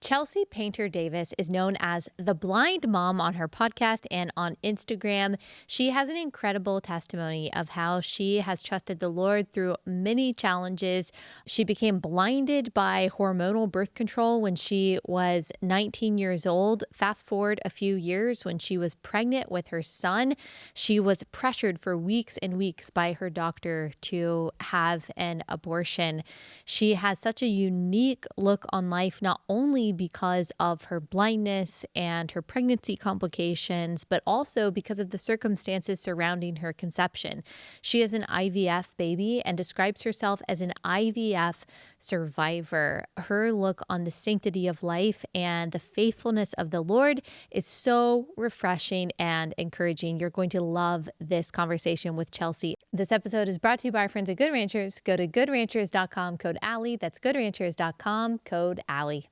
Chelsey Painter Davis is known as the Blind Mom on her podcast and on Instagram. She has an incredible testimony of how she has trusted the Lord through many challenges. She became blinded by hormonal birth control when she was 19 years old. Fast forward a few years, when she was pregnant with her son, she was pressured for weeks and weeks by her doctor to have an abortion. She has such a unique look on life, not only because of her blindness and her pregnancy complications, but also because of the circumstances surrounding her conception. She is an IVF baby and describes herself as an IVF survivor. Her look on the sanctity of life and the faithfulness of the Lord is so refreshing and encouraging. You're going to love this conversation with Chelsey. This episode is brought to you by our friends at Good Ranchers. Go to goodranchers.com, code Allie. That's goodranchers.com, code Allie.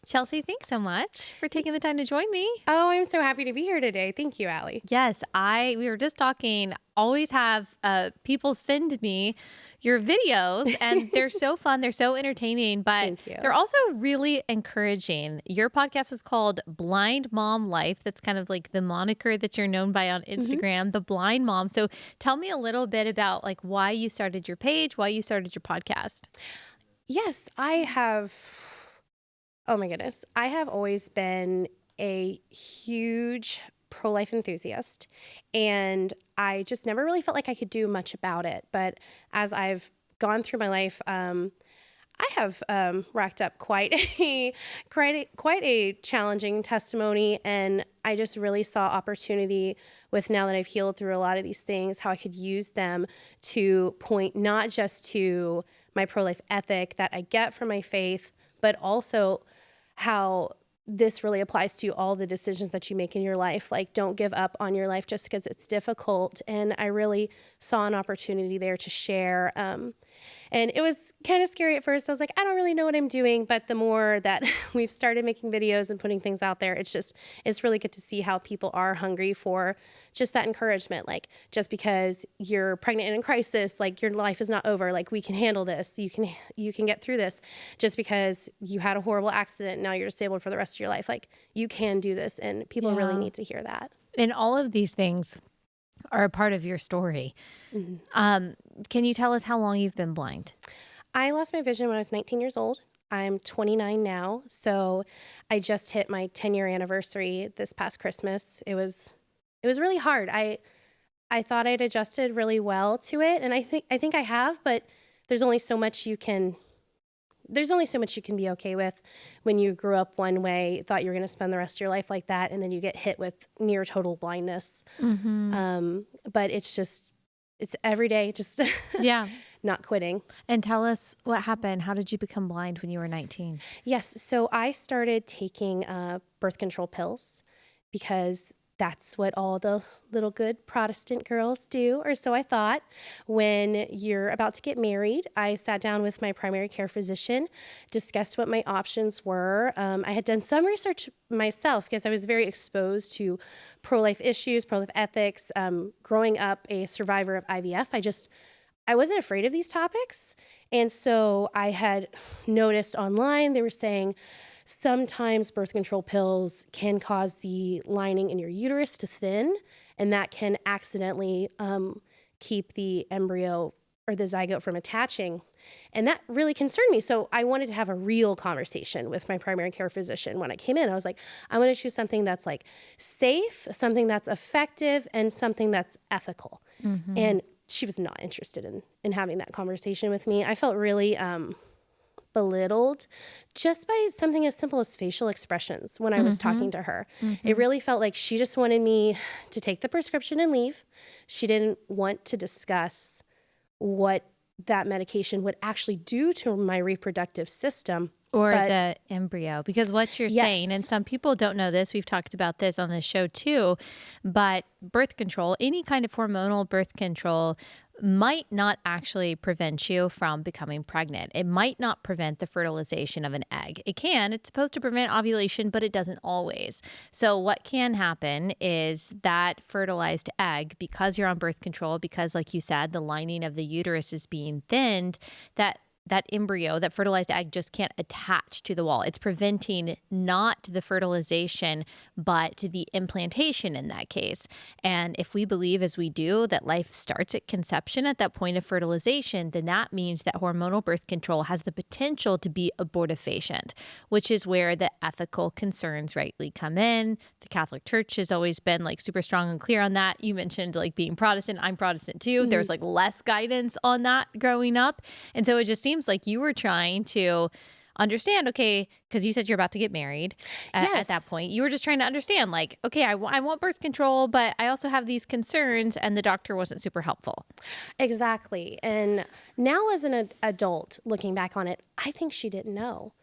Chelsey, thanks so much for taking the time to join me. Oh, I'm so happy to be here today. Thank you, Allie. Yes, we were just talking, always have people send me your videos, and they're so fun. They're so entertaining, but they're also really encouraging. Your podcast is called Blind Mom Life. That's kind of like the moniker that you're known by on Instagram, The Blind Mom. So tell me a little bit about like why you started your page, why you started your podcast. Yes, I have. Oh my goodness. I have always been a huge pro-life enthusiast, and I just never really felt like I could do much about it. But as I've gone through my life, I have racked up quite a challenging testimony, and I just really saw opportunity with, now that I've healed through a lot of these things, how I could use them to point not just to my pro-life ethic that I get from my faith, but also how this really applies to all the decisions that you make in your life. Like, don't give up on your life just because it's difficult. And I really saw an opportunity there to share. And it was kind of scary at first. I was like, I don't really know what I'm doing. But the more that we've started making videos and putting things out there, it's really good to see how people are hungry for just that encouragement. Like, just because you're pregnant and in crisis, like, your life is not over. Like, we can handle this. You can get through this. Just because you had a horrible accident, now you're disabled for the rest of your life. Like, you can do this. And people really need to hear that. And all of these things are a part of your story. Can you tell us how long you've been blind? I lost my vision when I was 19 years old. I'm 29 now, so I just hit my 10-year anniversary this past Christmas. It was really hard. I thought I'd adjusted really well to it, and I think I have, but there's only so much you can be okay with when you grew up one way, thought you were going to spend the rest of your life like that, and then you get hit with near total blindness. But it's every day, just not quitting. And tell us what happened. How did you become blind when you were 19? Yes. So I started taking birth control pills because that's what all the little good Protestant girls do, or so I thought. When you're about to get married, I sat down with my primary care physician, discussed what my options were. I had done some research myself because I was very exposed to pro-life issues, pro-life ethics. Growing up a survivor of IVF, I wasn't afraid of these topics. And so I had noticed online, they were saying, sometimes birth control pills can cause the lining in your uterus to thin, and that can accidentally keep the embryo or the zygote from attaching. And that really concerned me. So I wanted to have a real conversation with my primary care physician when I came in. I was like, I want to choose something that's like safe, something that's effective, and something that's ethical. And she was not interested in having that conversation with me. I felt really belittled just by something as simple as facial expressions when I was talking to her. It really felt like she just wanted me to take the prescription and leave. She didn't want to discuss what that medication would actually do to my reproductive system. Or the embryo, because what you're saying, and some people don't know this, we've talked about this on the show too, but birth control, any kind of hormonal birth control, might not actually prevent you from becoming pregnant. It might not prevent the fertilization of an egg. It can. It's supposed to prevent ovulation, but it doesn't always. So what can happen is that fertilized egg, because you're on birth control, because like you said, the lining of the uterus is being thinned, that embryo, that fertilized egg just can't attach to the wall. It's preventing not the fertilization, but the implantation in that case. And if we believe, as we do, that life starts at conception at that point of fertilization, then that means that hormonal birth control has the potential to be abortifacient, which is where the ethical concerns rightly come in. The Catholic Church has always been like super strong and clear on that. You mentioned like being Protestant. I'm Protestant too. There's like less guidance on that growing up. And so it just seems like you were trying to understand, okay, because you said you're about to get married at that point. You were just trying to understand, like, okay, I want birth control, but I also have these concerns, and the doctor wasn't super helpful. Exactly. And now as an adult, looking back on it, I think she didn't know.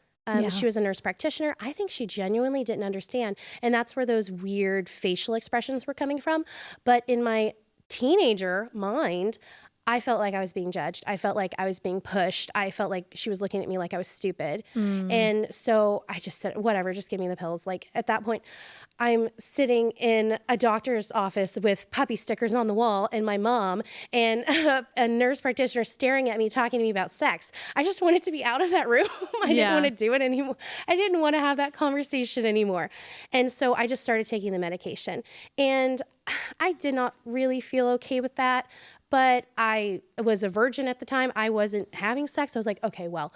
She was a nurse practitioner. I think she genuinely didn't understand. And that's where those weird facial expressions were coming from. But in my teenager mind, I felt like I was being judged. I felt like I was being pushed. I felt like she was looking at me like I was stupid. And so I just said, whatever, just give me the pills. Like at that point, I'm sitting in a doctor's office with puppy stickers on the wall and my mom and a nurse practitioner staring at me, talking to me about sex. I just wanted to be out of that room. I didn't want to do it anymore. I didn't want to have that conversation anymore. And so I just started taking the medication. And I did not really feel okay with that. But I was a virgin at the time. I wasn't having sex. I was like, okay, well,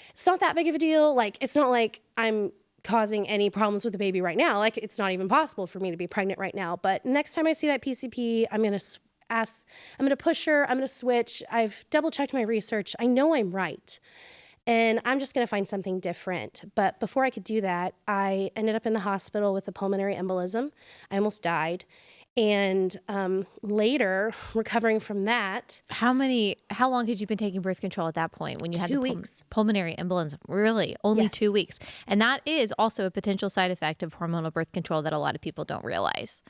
it's not that big of a deal. Like, it's not like I'm causing any problems with the baby right now. Like, it's not even possible for me to be pregnant right now. But next time I see that PCP, I'm going to push her. I'm going to switch. I've double checked my research. I know I'm right. And I'm just going to find something different. But before I could do that, I ended up in the hospital with a pulmonary embolism. I almost died. And later, recovering from that. How long had you been taking birth control at that point when you had 2 weeks. Pulmonary embolism? Really? Only Yes. 2 weeks. And that is also a potential side effect of hormonal birth control that a lot of people don't realize.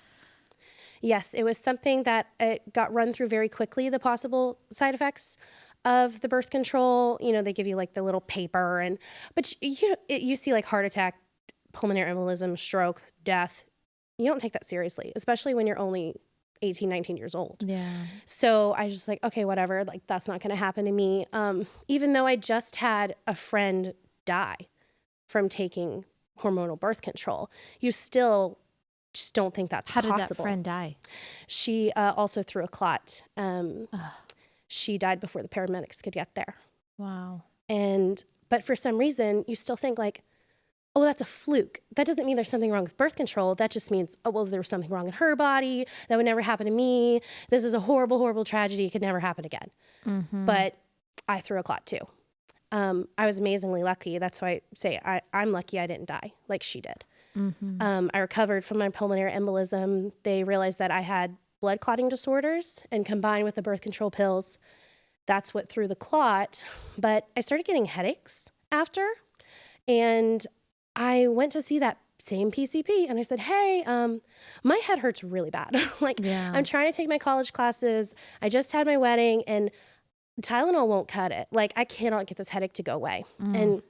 Yes, it was something that it got run through very quickly, the possible side effects of the birth control. You know, they give you like the little paper, but you see like heart attack, pulmonary embolism, stroke, death. You don't take that seriously, especially when you're only 18, 19 years old. Yeah. So I was just like, okay, whatever. Like, that's not going to happen to me. Even though I just had a friend die from taking hormonal birth control, you still just don't think that's possible. How did that friend die? She also threw a clot. She died before the paramedics could get there. Wow. But for some reason, you still think like, oh, that's a fluke. That doesn't mean there's something wrong with birth control. That just means, oh, well, there was something wrong in her body. That would never happen to me. This is a horrible, horrible tragedy. It could never happen again. Mm-hmm. But I threw a clot too. I was amazingly lucky. That's why I say I'm lucky I didn't die like she did. Mm-hmm. I recovered from my pulmonary embolism. They realized that I had blood clotting disorders, and combined with the birth control pills, that's what threw the clot. But I started getting headaches after, and I went to see that same PCP and I said, hey, my head hurts really bad. I'm trying to take my college classes. I just had my wedding and Tylenol won't cut it. Like, I cannot get this headache to go away. And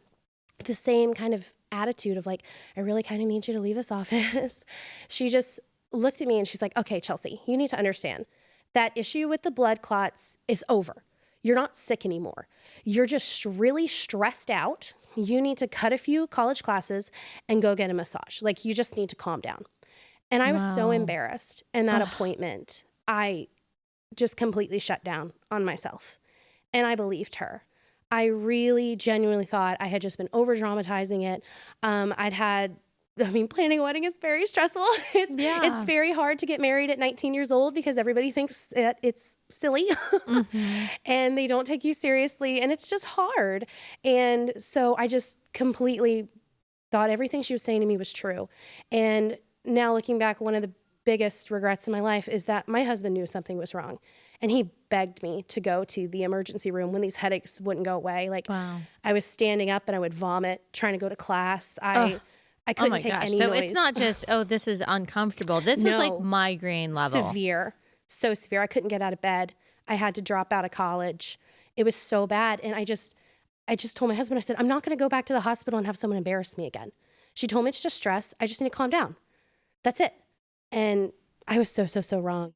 the same kind of attitude of like, I really kind of need you to leave this office. She just looked at me and she's like, okay, Chelsey, you need to understand that issue with the blood clots is over. You're not sick anymore. You're just really stressed out. You need to cut a few college classes and go get a massage. Like, you just need to calm down. And I was so embarrassed in that appointment. I just completely shut down on myself. And I believed her. I really genuinely thought I had just been over dramatizing it. Planning a wedding is very stressful. It's very hard to get married at 19 years old because everybody thinks that it's silly and they don't take you seriously, and it's just hard. And so I just completely thought everything she was saying to me was true. And now looking back, one of the biggest regrets in my life is that my husband knew something was wrong. And he begged me to go to the emergency room when these headaches wouldn't go away. I was standing up and I would vomit trying to go to class. I couldn't take any so noise. It's not just, this is uncomfortable. This was like migraine level. Severe. So severe. I couldn't get out of bed. I had to drop out of college. It was so bad. And I just told my husband, I said, I'm not going to go back to the hospital and have someone embarrass me again. She told me it's just stress. I just need to calm down. That's it. And I was so wrong.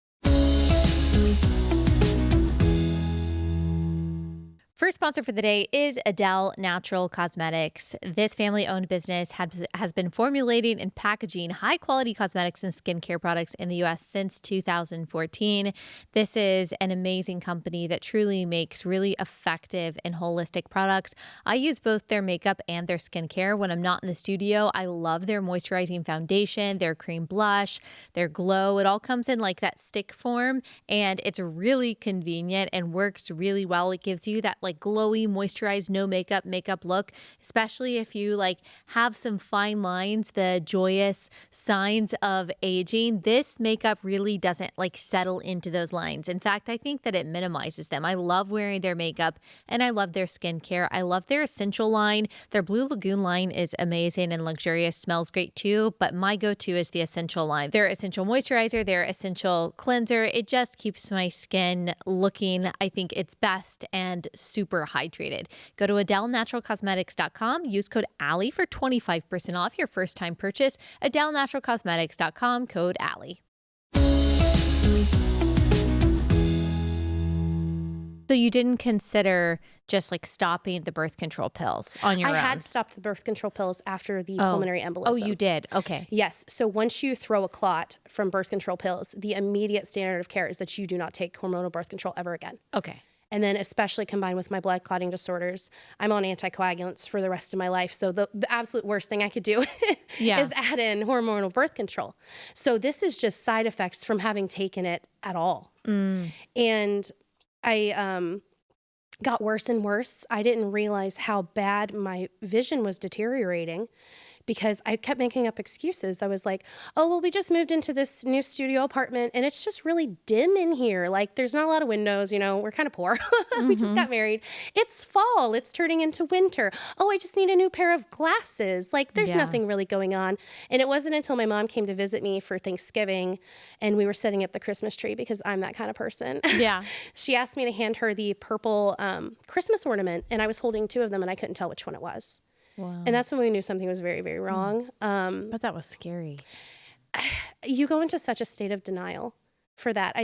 First sponsor for the day is Adele Natural Cosmetics. This family-owned business has been formulating and packaging high-quality cosmetics and skincare products in the U.S. since 2014. This is an amazing company that truly makes really effective and holistic products. I use both their makeup and their skincare when I'm not in the studio. I love their moisturizing foundation, their cream blush, their glow. It all comes in like that stick form, and it's really convenient and works really well. It gives you that glowy, moisturized, no makeup look, especially if you have some fine lines, the joyous signs of aging. This makeup really doesn't settle into those lines. In fact, I think that it minimizes them. I love wearing their makeup and I love their skincare. I love their essential line. Their Blue Lagoon line is amazing and luxurious, smells great too, but my go-to is the essential line. Their essential moisturizer, their essential cleanser, it just keeps my skin looking, I think, its best and super hydrated. Go to AdeleNaturalCosmetics.com. Use code Allie for 25% off your first time purchase. AdeleNaturalCosmetics.com, code Allie. So you didn't consider just stopping the birth control pills on your own? I had stopped the birth control pills after the pulmonary embolism. Oh, you did? Okay. Yes. So once you throw a clot from birth control pills, the immediate standard of care is that you do not take hormonal birth control ever again. Okay. And then especially combined with my blood clotting disorders, I'm on anticoagulants for the rest of my life. So the absolute worst thing I could do is add in hormonal birth control. So this is just side effects from having taken it at all. And I got worse and worse. I didn't realize how bad my vision was deteriorating because I kept making up excuses. I was like, oh, well, we just moved into this new studio apartment and it's just really dim in here. There's not a lot of windows, we're kind of poor. We just got married. It's fall. It's turning into winter. Oh, I just need a new pair of glasses. There's nothing really going on. And it wasn't until my mom came to visit me for Thanksgiving and we were setting up the Christmas tree because I'm that kind of person. Yeah. She asked me to hand her the purple Christmas ornament and I was holding two of them and I couldn't tell which one it was. Wow. And that's when we knew something was very, very wrong. But that was scary. You go into such a state of denial for that.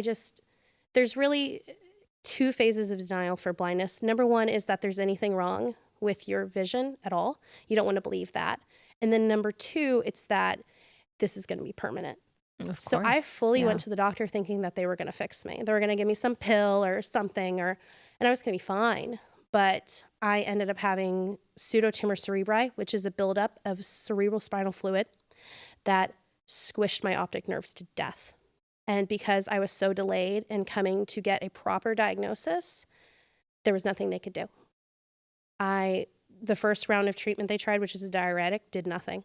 There's really two phases of denial for blindness. Number one is that there's anything wrong with your vision at all. You don't want to believe that. And then number two, it's that this is going to be permanent. So I fully went to the doctor thinking that they were going to fix me. They were going to give me some pill or something, and I was going to be fine. But I ended up having pseudotumor cerebri, which is a buildup of cerebral spinal fluid that squished my optic nerves to death. And because I was so delayed in coming to get a proper diagnosis, there was nothing they could do. The first round of treatment they tried, which is a diuretic, did nothing.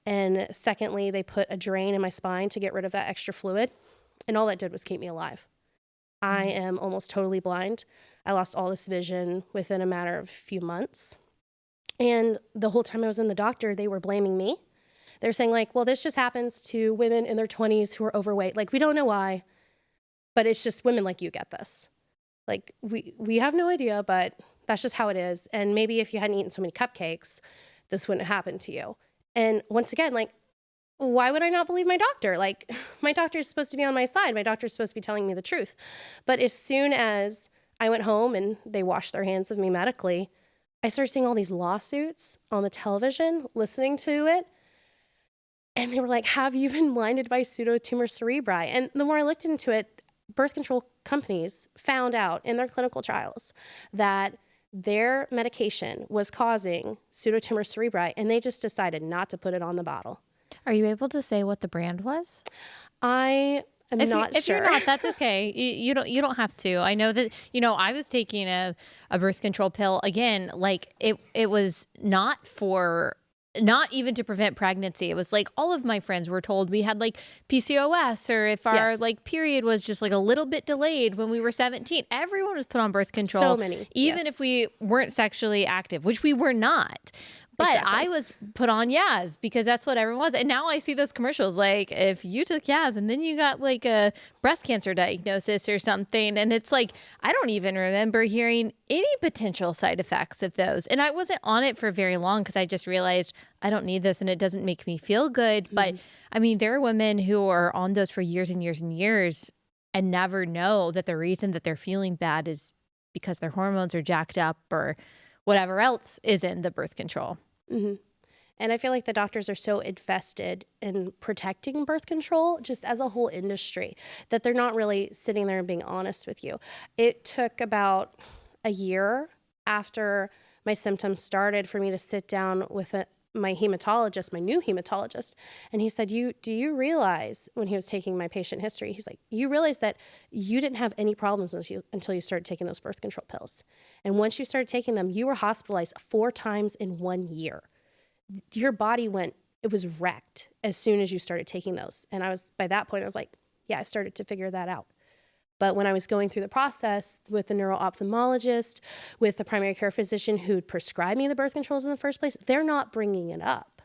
And secondly, they put a drain in my spine to get rid of that extra fluid. And all that did was keep me alive. I am almost totally blind. I lost all this vision within a matter of a few months. And the whole time I was in the doctor, they were blaming me. They're saying well, this just happens to women in their 20s who are overweight. We don't know why, but it's just women like you get this. We have no idea, but that's just how it is. And maybe if you hadn't eaten so many cupcakes, this wouldn't happen to you. And once again, why would I not believe my doctor? My doctor is supposed to be on my side. My doctor is supposed to be telling me the truth. But as soon as I went home and they washed their hands of me medically, I started seeing all these lawsuits on the television, listening to it. And they were like, have you been blinded by pseudotumor cerebri? And the more I looked into it, birth control companies found out in their clinical trials that their medication was causing pseudotumor cerebri, and they just decided not to put it on the bottle. Are you able to say what the brand was? I'm not sure. If you're not, that's okay. You don't have to. I know that, I was taking a birth control pill again, it was not even to prevent pregnancy. It was all of my friends were told we had PCOS, or if our period was just a little bit delayed when we were 17, everyone was put on birth control. So many. Even if we weren't sexually active, which we were not. But Exactly. I was put on Yaz because that's what everyone was. And now I see those commercials. Like if you took Yaz and then you got like a breast cancer diagnosis or something. And it's like, I don't even remember hearing any potential side effects of those. And I wasn't on it for very long because I just realized I don't need this and it doesn't make me feel good. But I mean, there are women who are on those for years and years and years and never know that the reason that they're feeling bad is because their hormones are jacked up or whatever else is in the birth control. Mm-hmm. And I feel like the doctors are so invested in protecting birth control just as a whole industry that they're not really sitting there and being honest with you. It took about a year after my symptoms started for me to sit down with my hematologist, my new hematologist. And he said, do you realize, when he was taking my patient history, he's like, you realize that you didn't have any problems until you started taking those birth control pills. And once you started taking them, you were hospitalized 4 times in 1 year. Your body it was wrecked as soon as you started taking those. And by that point, I was like, yeah, I started to figure that out. But when I was going through the process with the neuro-ophthalmologist, with the primary care physician who'd prescribed me the birth controls in the first place, they're not bringing it up.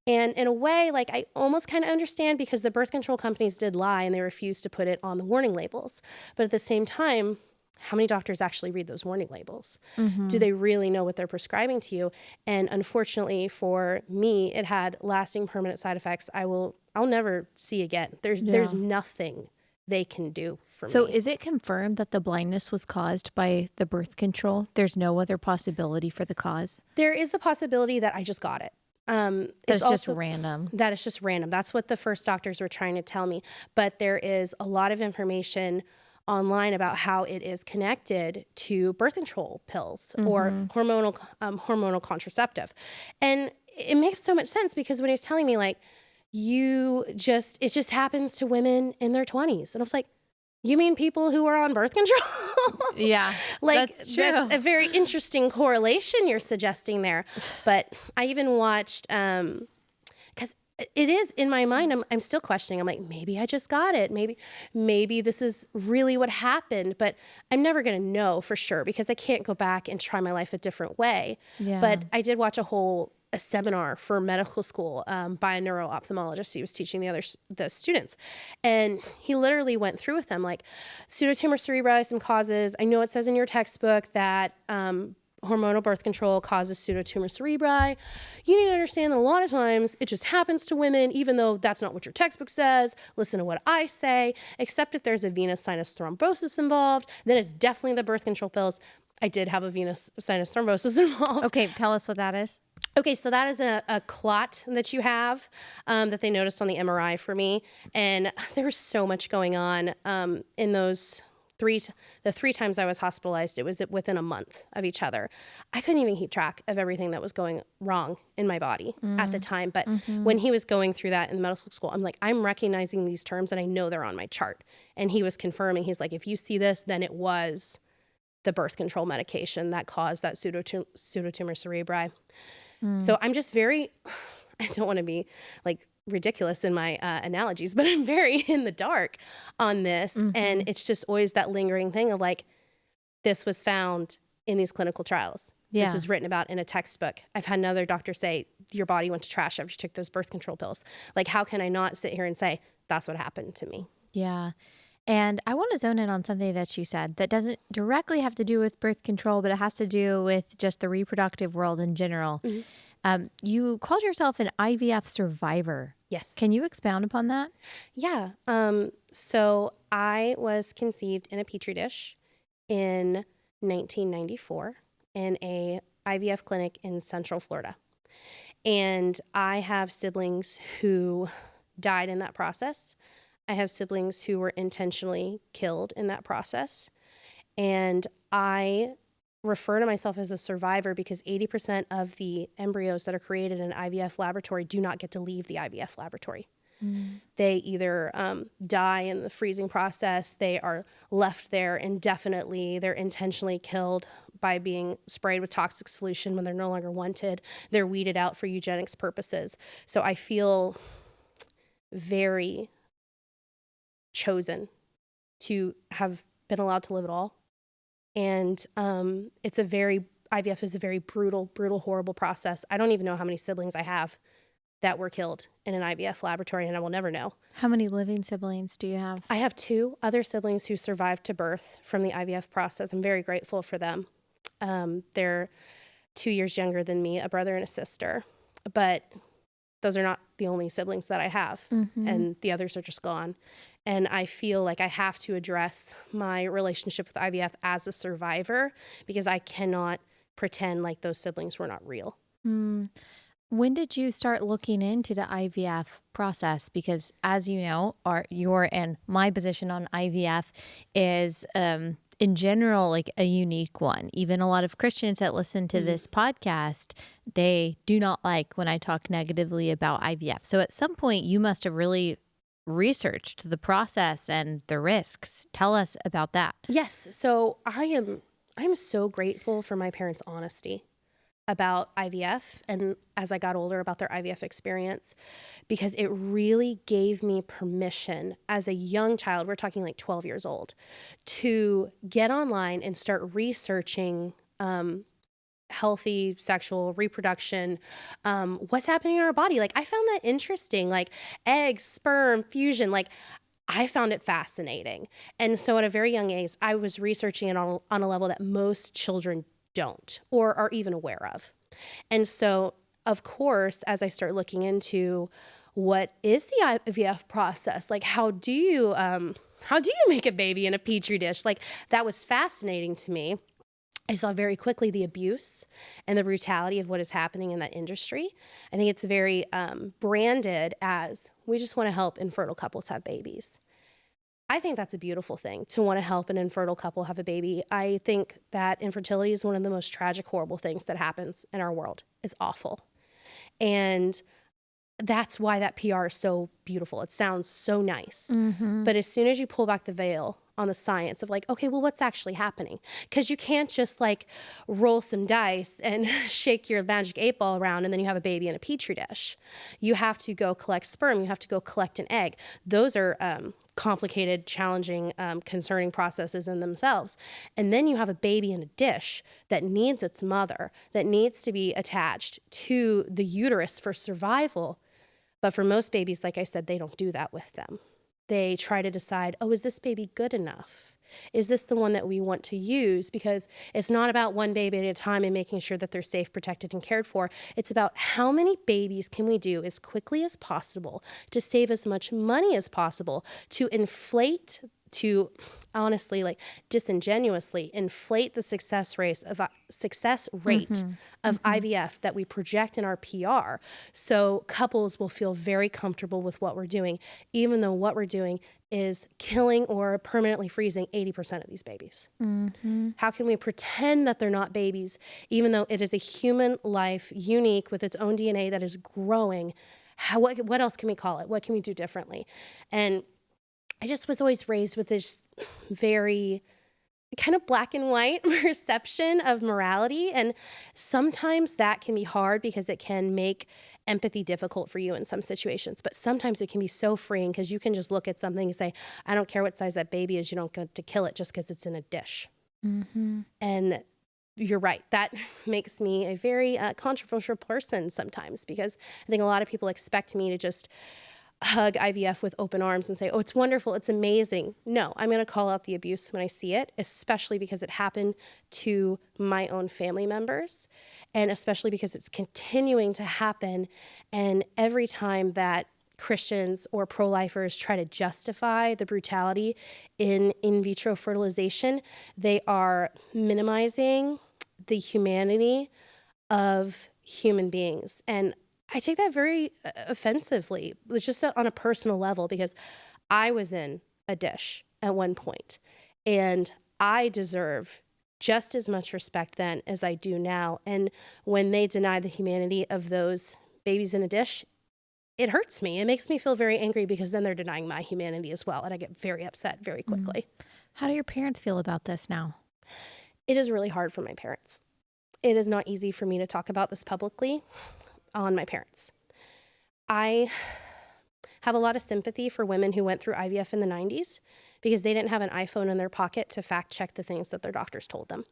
And in a way, like, I almost kind of understand because the birth control companies did lie and they refused to put it on the warning labels. But at the same time, how many doctors actually read those warning labels? Mm-hmm. Do they really know what they're prescribing to you? And unfortunately for me, it had lasting permanent side effects I'll never see again. There's nothing they can do for me. So is it confirmed that the blindness was caused by the birth control? There's no other possibility for the cause? There is a possibility that I just got it. It's just random. That is just random. That's what the first doctors were trying to tell me. But there is a lot of information online about how it is connected to birth control pills or hormonal contraceptive. And it makes so much sense because when he's telling me like, it just happens to women in their 20s. And I was like, you mean people who are on birth control? Yeah, like that's true. That's a very interesting correlation you're suggesting there. But I even watched, because it is in my mind, I'm still questioning. I'm like, maybe I just got it. Maybe this is really what happened, but I'm never going to know for sure because I can't go back and try my life a different way. Yeah. But I did watch a seminar for medical school by a neuro-ophthalmologist. He was teaching the students. And he literally went through with them like pseudotumor cerebri, some causes. I know it says in your textbook that hormonal birth control causes pseudotumor cerebri. You need to understand that a lot of times it just happens to women, even though that's not what your textbook says. Listen to what I say, except if there's a venous sinus thrombosis involved, then it's definitely the birth control pills. I did have a venous sinus thrombosis involved. Okay, tell us what that is. Okay, so that is a clot that you have that they noticed on the MRI for me. And there was so much going on in those the 3 times I was hospitalized. It was within a month of each other. I couldn't even keep track of everything that was going wrong in my body at the time. But when he was going through that in the medical school, I'm like, I'm recognizing these terms and I know they're on my chart. And he was confirming, he's like, if you see this, then it was the birth control medication that caused that pseudotumor cerebri. So I'm just I don't want to be like ridiculous in my analogies, but I'm very in the dark on this. And it's just always that lingering thing of like, this was found in these clinical trials. Yeah. This is written about in a textbook. I've had another doctor say, your body went to trash after you took those birth control pills. Like, how can I not sit here and say, that's what happened to me? Yeah. And I want to zone in on something that you said that doesn't directly have to do with birth control, but it has to do with just the reproductive world in general. You called yourself an IVF survivor. Yes. Can you expound upon that? Yeah. So I was conceived in a Petri dish in 1994 in a IVF clinic in Central Florida. And I have siblings who died in that process. I have siblings who were intentionally killed in that process. And I refer to myself as a survivor because 80% of the embryos that are created in an IVF laboratory do not get to leave the IVF laboratory. They either die in the freezing process, they are left there indefinitely, they're intentionally killed by being sprayed with toxic solution when they're no longer wanted, they're weeded out for eugenics purposes. So I feel very chosen to have been allowed to live at all. And it's a very IVF is a very brutal, horrible process. I don't even know how many siblings I have that were killed in an IVF laboratory, and I will never know. How many living siblings do you have? I have 2 other siblings who survived to birth from the IVF process. I'm very grateful for them. They're 2 years younger than me, a brother and a sister. But those are not the only siblings that I have, and the others are just gone. And I feel like I have to address my relationship with IVF as a survivor because I cannot pretend like those siblings were not real. When did you start looking into the IVF process? Because as you know, your and my position on IVF is in general like a unique one. Even a lot of Christians that listen to this podcast, they do not like when I talk negatively about IVF. So at some point you must have really researched the process and the risks. Tell us about that. Yes. So I'm so grateful for my parents' honesty about IVF, and as I got older, about their IVF experience, because it really gave me permission as a young child, we're talking like 12 years old, to get online and start researching healthy sexual reproduction, what's happening in our body. Like, I found that interesting, like eggs, sperm, fusion, like I found it fascinating. And so at a very young age, I was researching it on a level that most children don't or are even aware of. And so, of course, as I start looking into what is the IVF process, like how do you make a baby in a petri dish? Like, that was fascinating to me. I saw very quickly the abuse and the brutality of what is happening in that industry. I think it's very branded as we just want to help infertile couples have babies. I think that's a beautiful thing, to want to help an infertile couple have a baby. I think that infertility is one of the most tragic, horrible things that happens in our world. It's awful. And that's why that PR is so beautiful. It sounds so nice. But as soon as you pull back the veil on the science of like, okay, well, what's actually happening? Because you can't just like roll some dice and shake your magic 8-ball around and then you have a baby in a petri dish. You have to go collect sperm. You have to go collect an egg. Those are complicated, challenging, concerning processes in themselves. And then you have a baby in a dish that needs its mother, that needs to be attached to the uterus for survival. But for most babies, like I said, they don't do that with them. They try to decide, oh, is this baby good enough? Is this the one that we want to use? Because it's not about one baby at a time and making sure that they're safe, protected, and cared for. It's about how many babies can we do as quickly as possible to save as much money as possible, to inflate, to honestly, like disingenuously inflate the success rate of IVF that we project in our PR, so couples will feel very comfortable with what we're doing, even though what we're doing is killing or permanently freezing 80% of these babies. How can we pretend that they're not babies, even though it is a human life, unique with its own DNA that is growing? What else can we call it? What can we do differently? And I just was always raised with this very kind of black and white perception of morality. And sometimes that can be hard because it can make empathy difficult for you in some situations. But sometimes it can be so freeing because you can just look at something and say, I don't care what size that baby is. You don't get to kill it just because it's in a dish. And you're right. That makes me a very controversial person sometimes, because I think a lot of people expect me to just hug IVF with open arms and say, oh, it's wonderful, it's amazing. No, I'm going to call out the abuse when I see it, especially because it happened to my own family members, and especially because it's continuing to happen. And every time that Christians or pro-lifers try to justify the brutality in vitro fertilization, they are minimizing the humanity of human beings. And I take that very offensively, just on a personal level, because I was in a dish at one point, and I deserve just as much respect then as I do now. And when they deny the humanity of those babies in a dish, it hurts me. It makes me feel very angry, because then they're denying my humanity as well, and I get very upset very quickly. How do your parents feel about this now? It is really hard for my parents. It is not easy for me to talk about this publicly on my parents. I have a lot of sympathy for women who went through IVF in the 90s, because they didn't have an iPhone in their pocket to fact check the things that their doctors told them.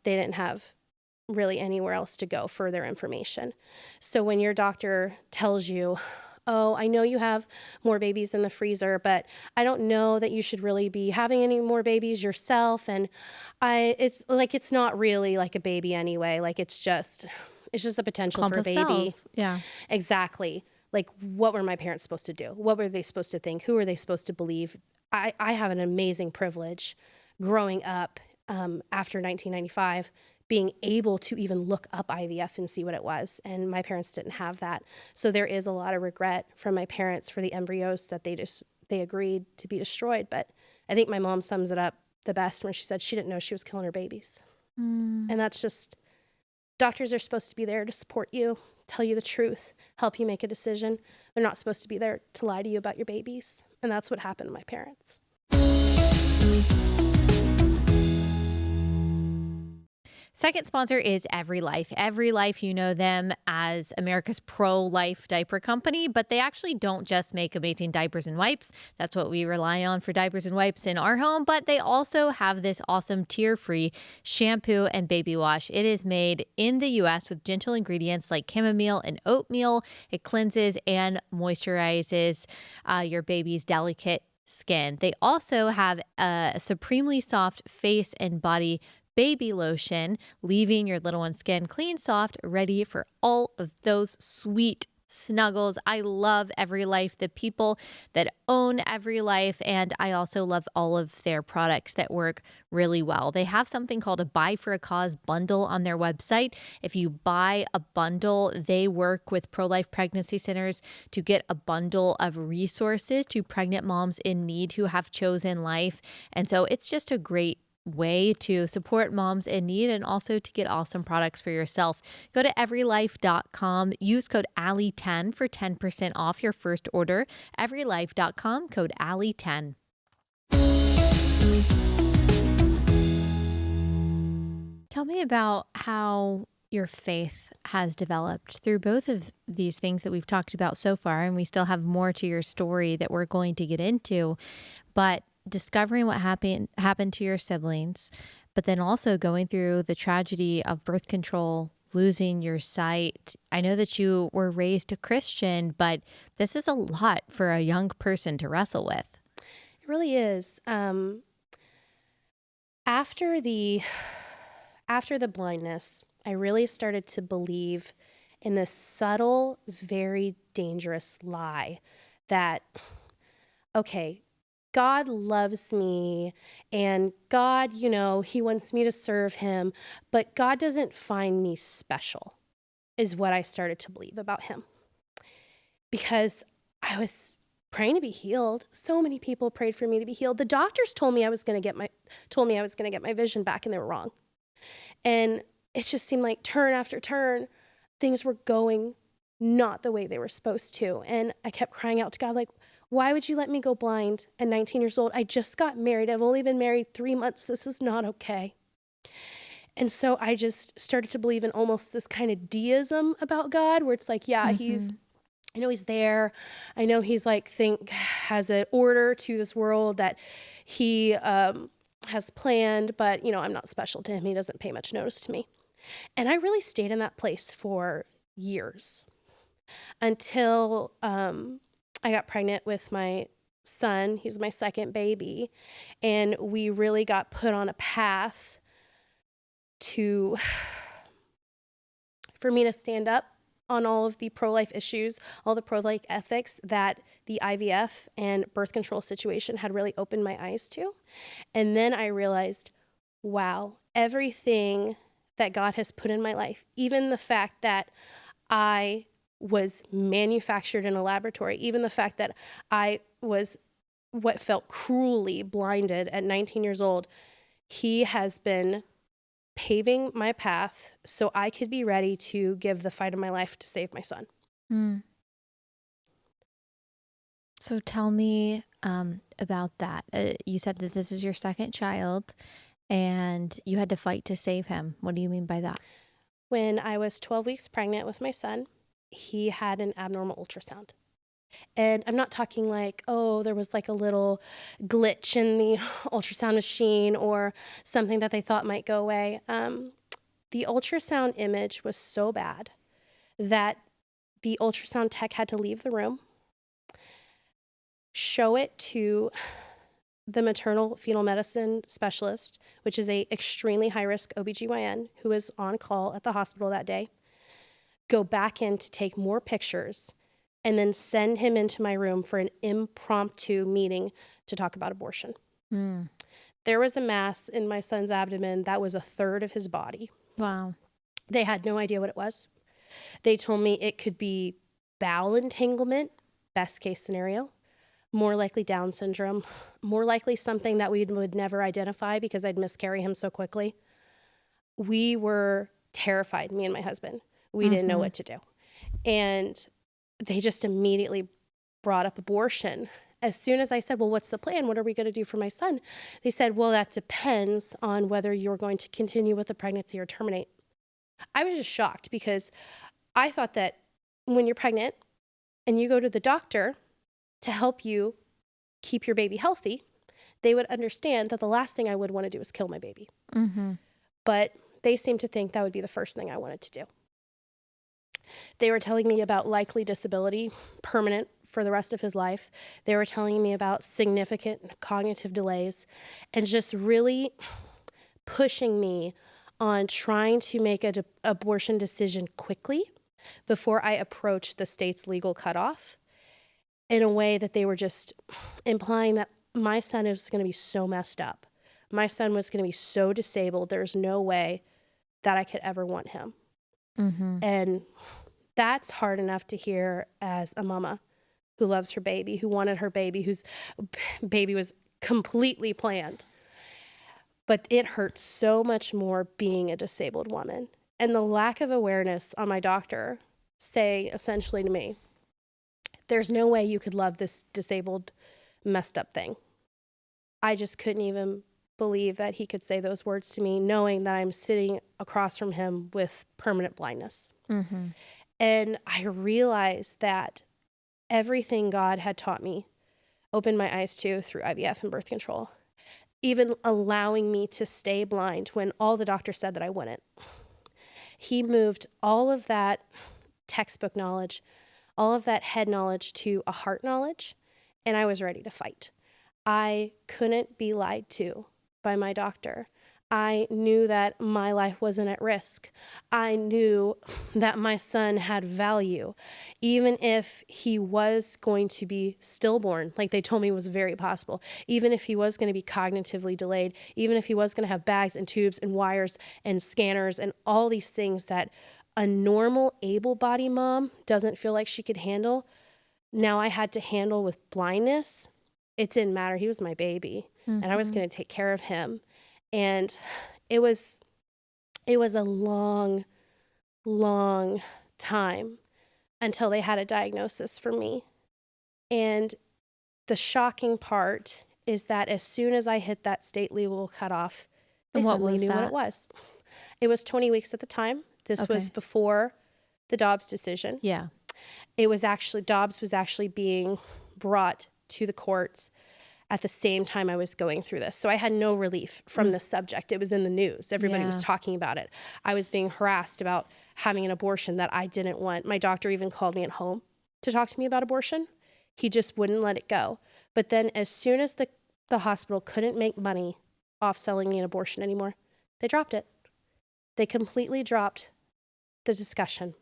They didn't have really anywhere else to go for their information. So when your doctor tells you, oh, I know you have more babies in the freezer, but I don't know that you should really be having any more babies yourself. And it's not really like a baby anyway. Like it's just a potential Clump for a of baby. cells. Yeah. Exactly. Like what were my parents supposed to do? What were they supposed to think? Who were they supposed to believe? I have an amazing privilege growing up after 1995, being able to even look up IVF and see what it was. And my parents didn't have that. So there is a lot of regret from my parents for the embryos that they agreed to be destroyed. But I think my mom sums it up the best when she said she didn't know she was killing her babies. And that's just, doctors are supposed to be there to support you, tell you the truth, help you make a decision. They're not supposed to be there to lie to you about your babies. And that's what happened to my parents. Second sponsor is Every Life. Every Life, you know them as America's pro-life diaper company, but they actually don't just make amazing diapers and wipes. That's what we rely on for diapers and wipes in our home, but they also have this awesome tear-free shampoo and baby wash. It is made in the U.S. with gentle ingredients like chamomile and oatmeal. It cleanses and moisturizes your baby's delicate skin. They also have a supremely soft face and body baby lotion, leaving your little one's skin clean, soft, ready for all of those sweet snuggles. I love Every Life, the people that own Every Life, and I also love all of their products that work really well. They have something called a Buy for a Cause bundle on their website. If you buy a bundle, they work with pro-life pregnancy centers to get a bundle of resources to pregnant moms in need who have chosen life. And so it's just a great way to support moms in need and also to get awesome products for yourself. Go to everylife.com, use code Allie10 for 10% off your first order. Everylife.com, code Allie10. Tell me about how your faith has developed through both of these things that we've talked about so far, and we still have more to your story that we're going to get into, but discovering what happened to your siblings, but then also going through the tragedy of birth control, losing your sight. I know that you were raised a Christian, but this is a lot for a young person to wrestle with. It really is. After the blindness, I really started to believe in this subtle, very dangerous lie that, okay, God loves me and God, he wants me to serve him, but God doesn't find me special, is what I started to believe about him. Because I was praying to be healed. So many people prayed for me to be healed. The doctors told me I was going to get my vision back, and they were wrong. And it just seemed like turn after turn, things were going not the way they were supposed to. And I kept crying out to God, like, why would you let me go blind at 19 years old? I just got married. I've only been married 3 months. This is not okay. And so I just started to believe in almost this kind of deism about God, where it's like, yeah, I know he's there. I know he's has an order to this world that he has planned, but I'm not special to him. He doesn't pay much notice to me. And I really stayed in that place for years until I got pregnant with my son. He's my second baby. And we really got put on a path for me to stand up on all of the pro-life issues, all the pro-life ethics that the IVF and birth control situation had really opened my eyes to. And then I realized, wow, everything that God has put in my life, even the fact that I was manufactured in a laboratory, even the fact that I was what felt cruelly blinded at 19 years old, he has been paving my path so I could be ready to give the fight of my life to save my son. So tell me about that. You said that this is your second child and you had to fight to save him. What do you mean by that? When I was 12 weeks pregnant with my son, he had an abnormal ultrasound. And I'm not talking like, oh, there was like a little glitch in the ultrasound machine or something that they thought might go away. The ultrasound image was so bad that the ultrasound tech had to leave the room, show it to the maternal fetal medicine specialist, which is a extremely high-risk OBGYN who was on call at the hospital that day, go back in to take more pictures, and then send him into my room for an impromptu meeting to talk about abortion. There was a mass in my son's abdomen that was a third of his body. Wow. They had no idea what it was. They told me it could be bowel entanglement, best case scenario, more likely Down syndrome, more likely something that we would never identify because I'd miscarry him so quickly. We were terrified, me and my husband. We didn't know what to do. And they just immediately brought up abortion. As soon as I said, well, what's the plan? What are we going to do for my son? They said, well, that depends on whether you're going to continue with the pregnancy or terminate. I was just shocked because I thought that when you're pregnant and you go to the doctor to help you keep your baby healthy, they would understand that the last thing I would want to do is kill my baby. But they seemed to think that would be the first thing I wanted to do. They were telling me about likely disability, permanent for the rest of his life. They were telling me about significant cognitive delays and just really pushing me on trying to make an abortion decision quickly before I approached the state's legal cutoff, in a way that they were just implying that my son is going to be so messed up. My son was going to be so disabled. There's no way that I could ever want him. And that's hard enough to hear as a mama who loves her baby, who wanted her baby, whose baby was completely planned. But it hurts so much more being a disabled woman. And the lack of awareness on my doctor saying essentially to me, there's no way you could love this disabled, messed up thing. I just couldn't even believe that he could say those words to me, knowing that I'm sitting across from him with permanent blindness. And I realized that everything God had taught me, opened my eyes to through IVF and birth control, even allowing me to stay blind when all the doctors said that I wouldn't. He moved all of that textbook knowledge, all of that head knowledge to a heart knowledge, and I was ready to fight. I couldn't be lied to by my doctor. I knew that my life wasn't at risk. I knew that my son had value, even if he was going to be stillborn, like they told me was very possible, even if he was going to be cognitively delayed, even if he was going to have bags and tubes and wires and scanners and all these things that a normal able-bodied mom doesn't feel like she could handle. Now I had to handle with blindness. It didn't matter. He was my baby, and I was going to take care of him. And it was a long, long time until they had a diagnosis for me. And the shocking part is that as soon as I hit that state legal cutoff, they suddenly knew what it was. It was 20 weeks at the time. This was before the Dobbs decision. Yeah. It was actually, Dobbs was actually being brought to the courts at the same time I was going through this. So I had no relief from this subject. It was in the news. Everybody was talking about it. I was being harassed about having an abortion that I didn't want. My doctor even called me at home to talk to me about abortion. He just wouldn't let it go. But then as soon as the hospital couldn't make money off selling me an abortion anymore, they dropped it. They completely dropped the discussion.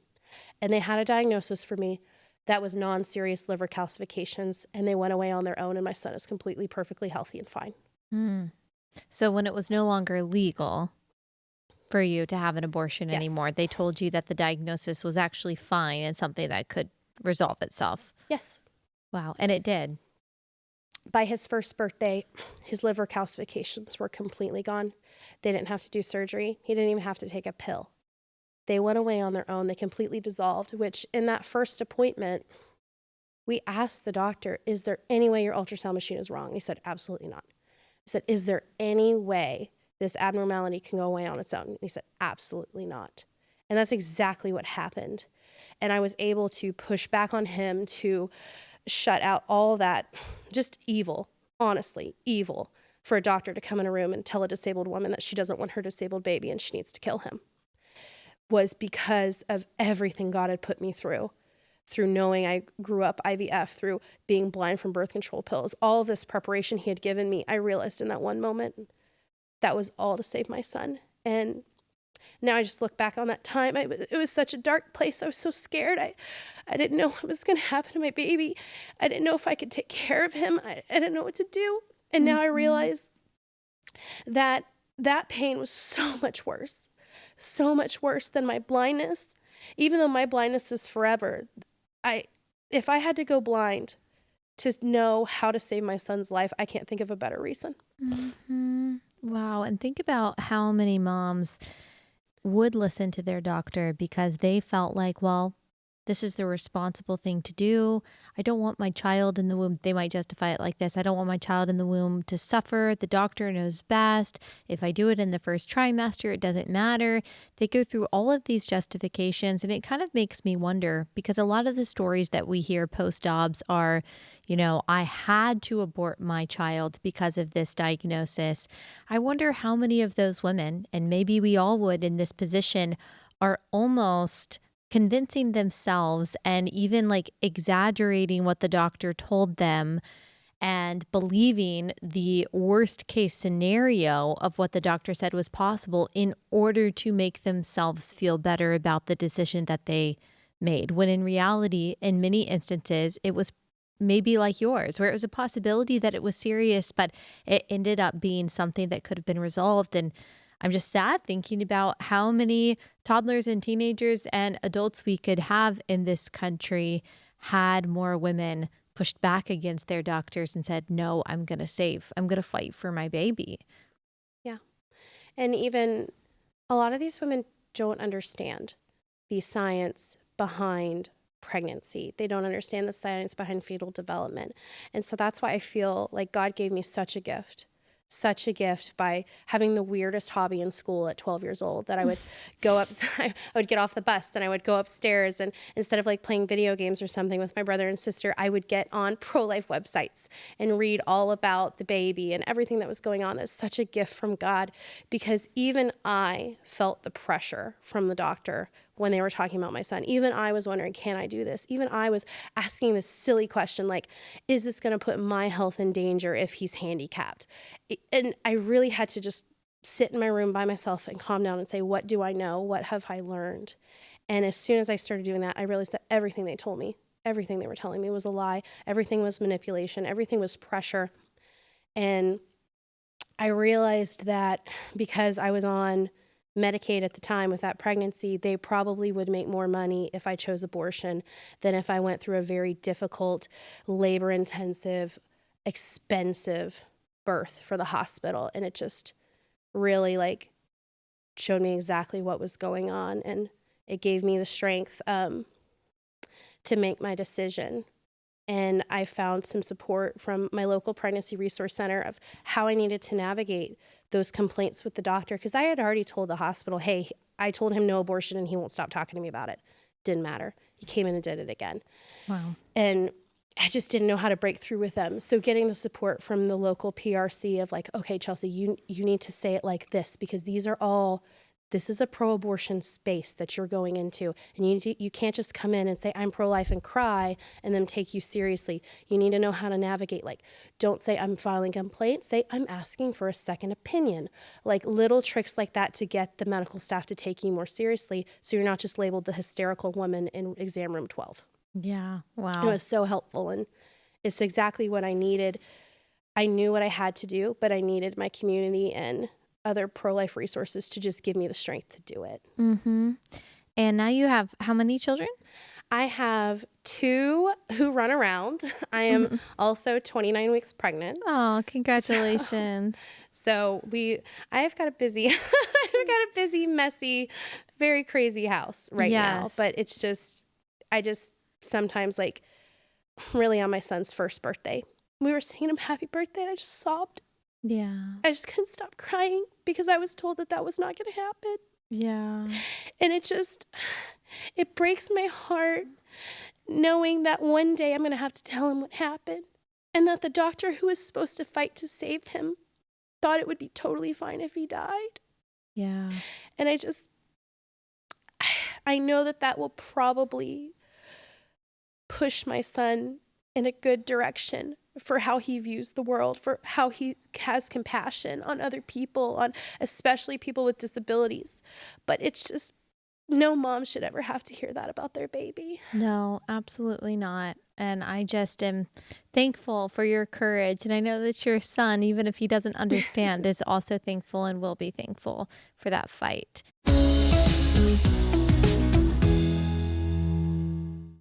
And they had a diagnosis for me that was non-serious liver calcifications, and they went away on their own, and my son is completely, perfectly healthy and fine. So when it was no longer legal for you to have an abortion anymore, they told you that the diagnosis was actually fine and something that could resolve itself. Yes. Wow. And it did. By his first birthday, his liver calcifications were completely gone. They didn't have to do surgery. He didn't even have to take a pill. They went away on their own. They completely dissolved, which in that first appointment, we asked the doctor, is there any way your ultrasound machine is wrong? He said, absolutely not. I said, is there any way this abnormality can go away on its own? And he said, absolutely not. And that's exactly what happened. And I was able to push back on him to shut out all that just evil, honestly, evil, for a doctor to come in a room and tell a disabled woman that she doesn't want her disabled baby and she needs to kill him. was because of everything God had put me through knowing I grew up IVF, through being blind from birth control pills, all of this preparation he had given me. I realized in that one moment that was all to save my son. And now I just look back on that time. It was such a dark place. I was so scared. I didn't know what was going to happen to my baby. I didn't know if I could take care of him. I didn't know what to do. And now I realize that pain was so much worse than my blindness. Even though my blindness is forever, if I had to go blind to know how to save my son's life, I can't think of a better reason. Mm-hmm. Wow. And think about how many moms would listen to their doctor because they felt like, well, this is the responsible thing to do. I don't want my child in the womb. They might justify it like this. I don't want my child in the womb to suffer. The doctor knows best. If I do it in the first trimester, it doesn't matter. They go through all of these justifications, and it kind of makes me wonder, because a lot of the stories that we hear post-obs are, I had to abort my child because of this diagnosis. I wonder how many of those women, and maybe we all would in this position, are almost convincing themselves and even like exaggerating what the doctor told them and believing the worst case scenario of what the doctor said was possible in order to make themselves feel better about the decision that they made. When in reality, in many instances, it was maybe like yours, where it was a possibility that it was serious, but it ended up being something that could have been resolved. And I'm just sad thinking about how many toddlers and teenagers and adults we could have in this country had more women pushed back against their doctors and said, no, I'm going to fight for my baby. Yeah. And even a lot of these women don't understand the science behind pregnancy. They don't understand the science behind fetal development. And so that's why I feel like God gave me such a gift by having the weirdest hobby in school at 12 years old, that I would go up, I would get off the bus and I would go upstairs, and instead of like playing video games or something with my brother and sister, I would get on pro-life websites and read all about the baby and everything that was going on. It's such a gift from God, because even I felt the pressure from the doctor when they were talking about my son. Even I was wondering, can I do this? Even I was asking this silly question, like, is this going to put my health in danger if he's handicapped? And I really had to just sit in my room by myself and calm down and say, what do I know? What have I learned? And as soon as I started doing that, I realized that everything they told me, everything they were telling me was a lie. Everything was manipulation. Everything was pressure. And I realized that because I was on Medicaid at the time with that pregnancy, they probably would make more money if I chose abortion than if I went through a very difficult, labor-intensive, expensive birth for the hospital. And it just really showed me exactly what was going on, and it gave me the strength to make my decision. And I found some support from my local pregnancy resource center of how I needed to navigate those complaints with the doctor. Because I had already told the hospital, hey, I told him no abortion and he won't stop talking to me about it. Didn't matter. He came in and did it again. Wow. And I just didn't know how to break through with them. So getting the support from the local PRC of okay, Chelsey, you need to say it like this, because this is a pro-abortion space that you're going into, and you can't just come in and say, I'm pro-life, and cry, and then take you seriously. You need to know how to navigate. Don't say, I'm filing a complaint. Say, I'm asking for a second opinion. Little tricks like that to get the medical staff to take you more seriously, so you're not just labeled the hysterical woman in exam room 12. Yeah, wow. It was so helpful, and it's exactly what I needed. I knew what I had to do, but I needed my community and other pro-life resources to just give me the strength to do it. Mm-hmm. And now you have how many children? I have 2 who run around. I am also 29 weeks pregnant. Oh, congratulations. So I've got a busy, messy, very crazy house right now. But it's just, I just sometimes really on my son's first birthday, we were singing him happy birthday, and I just sobbed. Yeah. I just couldn't stop crying because I was told that was not going to happen. Yeah. And it breaks my heart knowing that one day I'm going to have to tell him what happened, and that the doctor who was supposed to fight to save him thought it would be totally fine if he died. Yeah. And I know that that will probably push my son in a good direction for how he views the world, for how he has compassion on other people, on especially people with disabilities. But it's just, no mom should ever have to hear that about their baby. No, absolutely not. And I just am thankful for your courage. And I know that your son, even if he doesn't understand, is also thankful and will be thankful for that fight.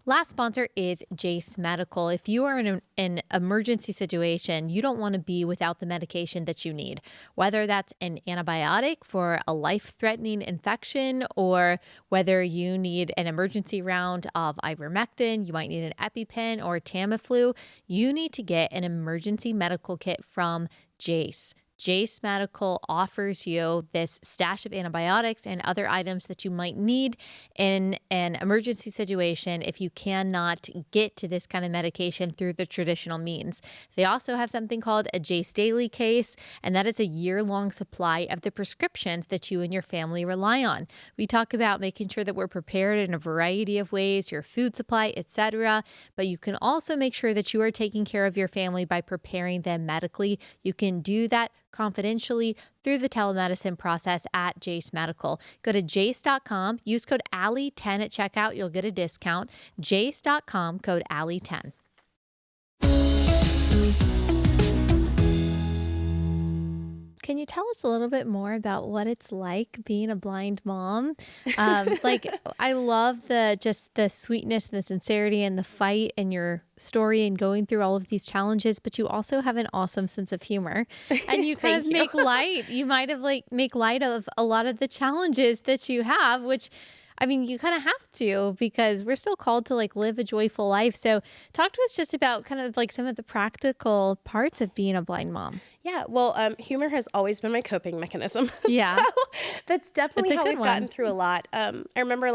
Last sponsor is Jace Medical. If you are in an emergency situation, you don't want to be without the medication that you need, whether that's an antibiotic for a life-threatening infection or whether you need an emergency round of ivermectin, you might need an EpiPen or Tamiflu. You need to get an emergency medical kit from Jace. Jace Medical offers you this stash of antibiotics and other items that you might need in an emergency situation if you cannot get to this kind of medication through the traditional means. They also have something called a Jace Daily Case, and that is a year-long supply of the prescriptions that you and your family rely on. We talk about making sure that we're prepared in a variety of ways, your food supply, etc., but you can also make sure that you are taking care of your family by preparing them medically. You can do that confidentially through the telemedicine process at Jace Medical. Go to jace.com, use code Allie10 at checkout, you'll get a discount. Jace.com, code Allie10. Can you tell us a little bit more about what it's like being a blind mom? I love the sweetness and the sincerity and the fight and your story and going through all of these challenges, but you also have an awesome sense of humor and you kind of make light. You might have make light of a lot of the challenges that you have, which I mean, you kind of have to because we're still called to live a joyful life. So talk to us just about kind of some of the practical parts of being a blind mom. Yeah, well, humor has always been my coping mechanism. Yeah. So that's definitely how we've gotten one. through a lot. I remember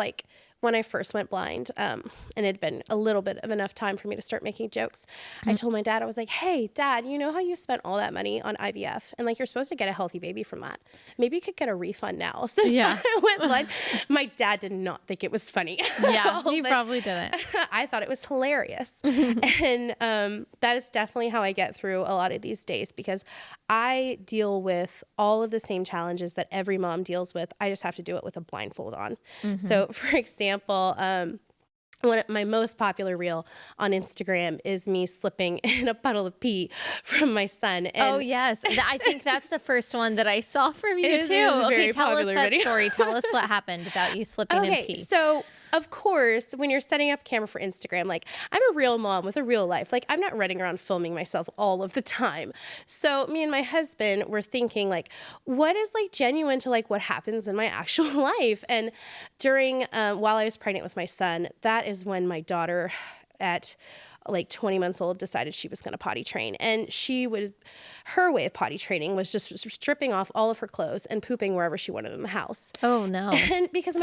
when I first went blind, and it had been a little bit of enough time for me to start making jokes, I told my dad, I was like, hey, Dad, you know how you spent all that money on IVF? And you're supposed to get a healthy baby from that. Maybe you could get a refund now since I went blind. My dad did not think it was funny. Yeah, he probably didn't. I thought it was hilarious. And that is definitely how I get through a lot of these days because I deal with all of the same challenges that every mom deals with. I just have to do it with a blindfold on. Mm-hmm. So, for example, one of my most popular reel on Instagram is me slipping in a puddle of pee from my son. And oh, yes. I think that's the first one that I saw from you, too. Okay, tell us that story. Tell us what happened about you slipping in pee. So, of course, when you're setting up a camera for Instagram, I'm a real mom with a real life. I'm not running around filming myself all of the time. So me and my husband were thinking, what is genuine to what happens in my actual life? And during, while I was pregnant with my son, that is when my daughter at 20 months old decided she was going to potty train. And her way of potty training was just stripping off all of her clothes and pooping wherever she wanted in the house. Oh no. And because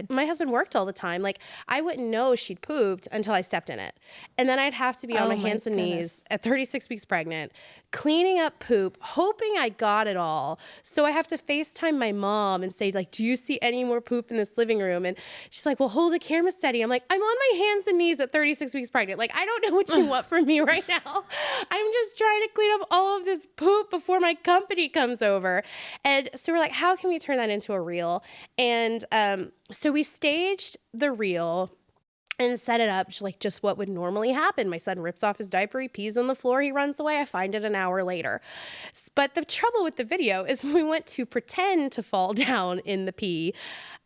my husband worked all the time, I wouldn't know she'd pooped until I stepped in it. And then I'd have to be on my hands and knees at 36 weeks pregnant, cleaning up poop, hoping I got it all. So I have to FaceTime my mom and say, do you see any more poop in this living room? And she's like, well, hold the camera steady. I'm I'm on my hands and knees at 36 weeks pregnant. I don't know what you want from me right now. I'm just trying to clean up all of this poop before my company comes over. And so we're how can we turn that into a reel? And so we staged the reel and set it up just what would normally happen. My son rips off his diaper, he pees on the floor, he runs away. I find it an hour later. But the trouble with the video is when we went to pretend to fall down in the pee,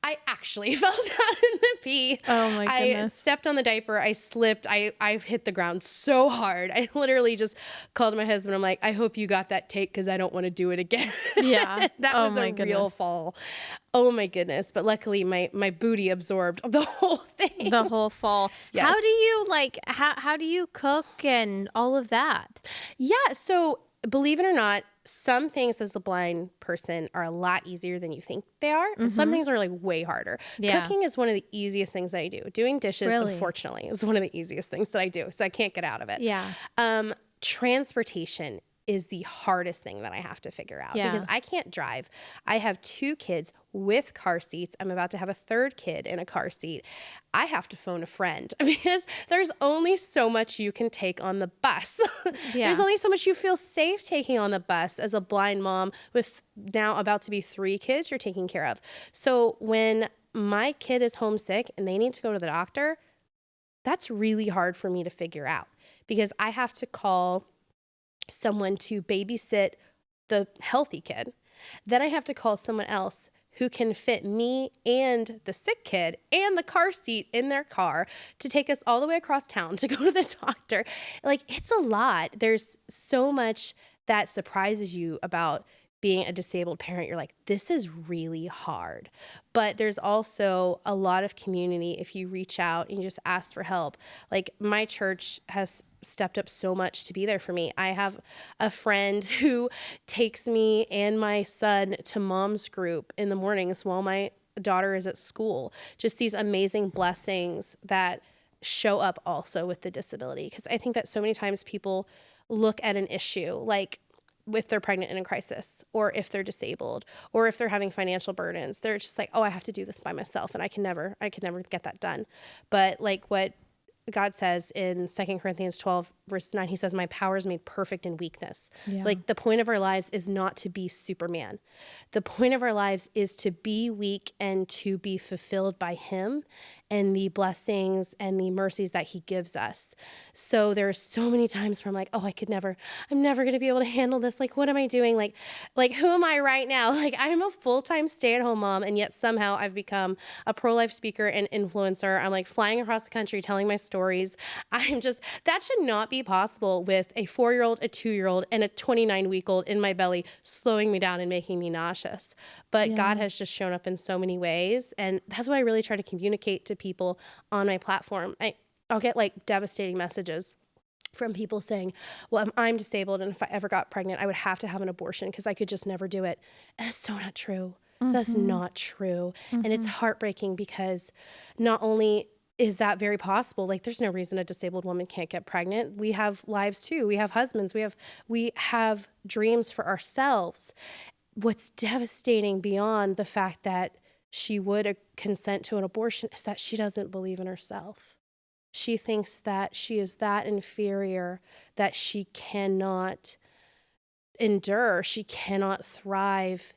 I actually fell down in the pee. Oh my goodness. I stepped on the diaper, I slipped, I hit the ground so hard. I literally just called my husband. I'm I hope you got that take because I don't want to do it again. Yeah. That was a real fall. Oh my goodness. But luckily my booty absorbed the whole thing. The whole fall. Yes. How do you how do you cook and all of that? Yeah. So believe it or not, some things as a blind person are a lot easier than you think they are. Mm-hmm. Some things are way harder. Yeah. Cooking is one of the easiest things that I do. Doing dishes, unfortunately, is one of the easiest things that I do. So I can't get out of it. Yeah. Transportation is the hardest thing that I have to figure out because Yeah. I can't drive. I have 2 kids with car seats. I'm about to have a 3rd kid in a car seat. I have to phone a friend because there's only so much you can take on the bus. There's Yeah. only so much you feel safe taking on the bus as a blind mom with now about to be 3 kids you're taking care of. So when my kid is homesick and they need to go to the doctor, that's really hard for me to figure out because I have to call someone to babysit the healthy kid. Then I have to call someone else who can fit me and the sick kid and the car seat in their car to take us all the way across town to go to the doctor. Like, it's a lot. There's so much that surprises you about being a disabled parent. You're like, this is really hard. But there's also a lot of community if you reach out and you just ask for help. Like, my church has stepped up so much to be there for me. I have a friend who takes me and my son to mom's group in the mornings while my daughter is at school. Just these amazing blessings that show up also with the disability. Because I think that so many times people look at an issue like if they're pregnant and in crisis, or if they're disabled, or if they're having financial burdens, they're just like, oh, I have to do this by myself, and I can never get that done. But like what God says in 2 Corinthians 12, verse 9, he says, my power is made perfect in weakness. Yeah. Like, the point of our lives is not to be Superman. The point of our lives is to be weak and to be fulfilled by him and the blessings and the mercies that he gives us. So there's so many times where I'm like, oh, I'm never going to be able to handle this. Like, what am I doing? Like, who am I right now? Like, I'm a full-time stay-at-home mom, and yet somehow I've become a pro-life speaker and influencer. I'm like flying across the country, telling my stories. That should not be possible with a 4-year-old, a 2-year-old, and a 29-week-old in my belly, slowing me down and making me nauseous. But Yeah. God has just shown up in so many ways. And that's what I really try to communicate to people on my platform. I'll get like devastating messages from people saying, well, I'm disabled, and if I ever got pregnant, I would have to have an abortion because I could just never do it. And that's so not true. That's not true. And it's heartbreaking because not only is that very possible, like, there's no reason a disabled woman can't get pregnant. We have lives too. We have husbands. We have dreams for ourselves. What's devastating beyond the fact that she would consent to an abortion is that she doesn't believe in herself. She thinks that she is that inferior, that she cannot endure, she cannot thrive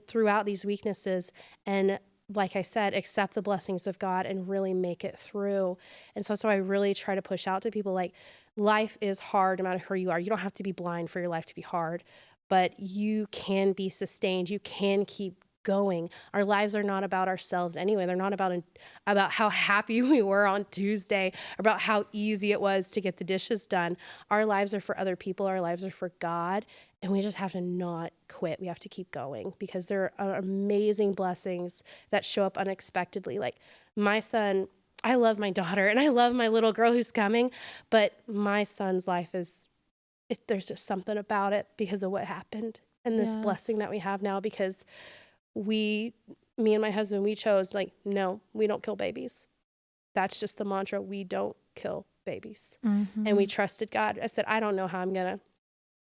throughout these weaknesses, and like I said, accept the blessings of God and really make it through. And so I really try to push out to people, like, life is hard no matter who you are. You don't have to be blind for your life to be hard, but you can be sustained. You can keep going. Our lives are not about ourselves anyway. They're not about how happy we were on Tuesday, about how easy it was to get the dishes done. Our lives are for other people. Our lives are for God. And we just have to not quit. We have to keep going because there are amazing blessings that show up unexpectedly. Like, my son, I love my daughter and I love my little girl who's coming, but my son's life there's just something about it because of what happened and this blessing that we have now, because me and my husband, we chose, like, no, we don't kill babies. That's just the mantra. We don't kill babies. And we trusted God. I said, I don't know how I'm going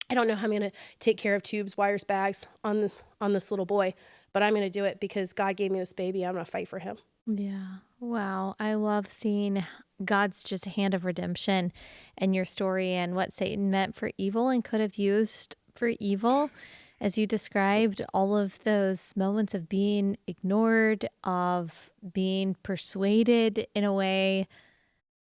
to take care of tubes, wires, bags on this little boy, but I'm going to do it because God gave me this baby. I'm going to fight for him. Yeah. Wow. I love seeing God's just hand of redemption in your story and what Satan meant for evil and could have used for evil. As you described, all of those moments of being ignored, of being persuaded in a way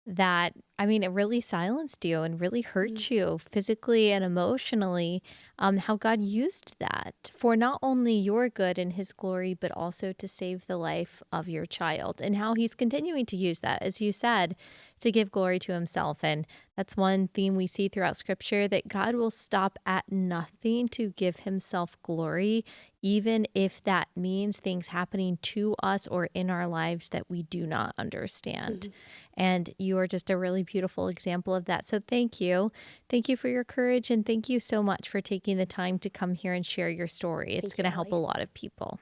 that, I mean, it really silenced you and really hurt you physically and emotionally, how God used that for not only your good and his glory, but also to save the life of your child, and how he's continuing to use that, as you said, to give glory to himself. And that's one theme we see throughout scripture, that God will stop at nothing to give himself glory, even if that means things happening to us or in our lives that we do not understand. And you are just a really beautiful example of that. So thank you. Thank you for your courage. And thank you so much for taking the time to come here and share your story. It's going to help a lot of people.